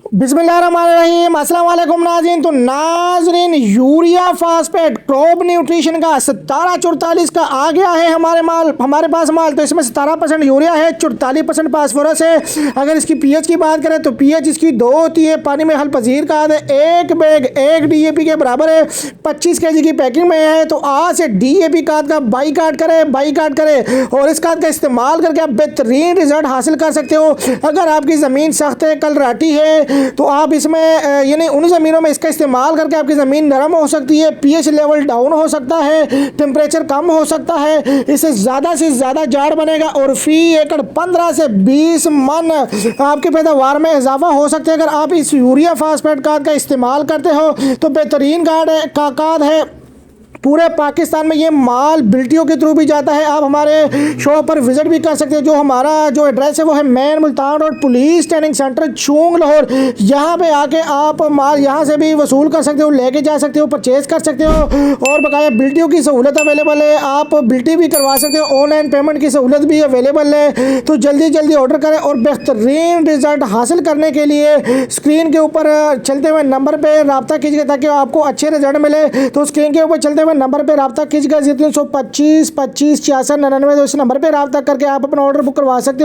बिस्मिल्लाहिर्रहमानिर्रहीम, अस्सलाम वालेकुम नाज़रीन। तो नाज़रीन, यूरिया फास्फेट क्रॉप न्यूट्रिशन का 1744 का आ गया है हमारे पास माल। तो इसमें 17% यूरिया है, 44% फास्फोरस है। अगर इसकी पीएच की बात करें तो पीएच इसकी 2 होती है, पानी में हल पजीर का है। एक बैग 1 डीएपी के बराबर है, 25 केजी की पैकिंग में है। तो आज से डीएपी खाद का बाईकाट करें और इस खाद का इस्तेमाल करके आप बेहतरीन रिजल्ट हासिल कर सकते हो। अगर आपकी ज़मीन सख्त है, कल राटी है, तो आप इसमें यानी उन ज़मीनों में इसका इस्तेमाल करके आपकी ज़मीन नरम हो सकती है, पीएच लेवल डाउन हो सकता है, टेम्परेचर कम हो सकता है, इससे ज़्यादा जाड़ बनेगा और फी एकड़ 15 से 20 मन आपकी पैदावार में इजाफा हो सकता है। अगर आप इस यूरिया फास्फेट खाद का इस्तेमाल करते हो तो बेहतरीन खाद है। पूरे पाकिस्तान में ये माल बिल्टियों के थ्रू भी जाता है। आप हमारे शॉप पर विजिट भी कर सकते हैं। जो हमारा जो एड्रेस है वो है main Multan road, police training centre, Chung, Lahore. यहाँ पे आके आप माल यहाँ से भी वसूल कर सकते हो, लेके जा सकते हो, परचेज कर सकते हो और बकाया बिल्टियों की सहूलत अवेलेबल है। आप बिल्टी भी करवा सकते हो, ऑनलाइन पेमेंट की सहूलत भी अवेलेबल है। तो जल्दी ऑर्डर करें और बेहतरीन रिजल्ट हासिल करने के लिए स्क्रीन के ऊपर चलते हुए नंबर पर रब्ता कीजिए ताकि आपको अच्छे रिजल्ट मिले। तो स्क्रीन के ऊपर चलते हुए नंबर पे रब्ता कीजिएगा 325 25 66 99। तो इस नंबर पे रब्ता करके आप अपना ऑर्डर बुक करवा सकते हो।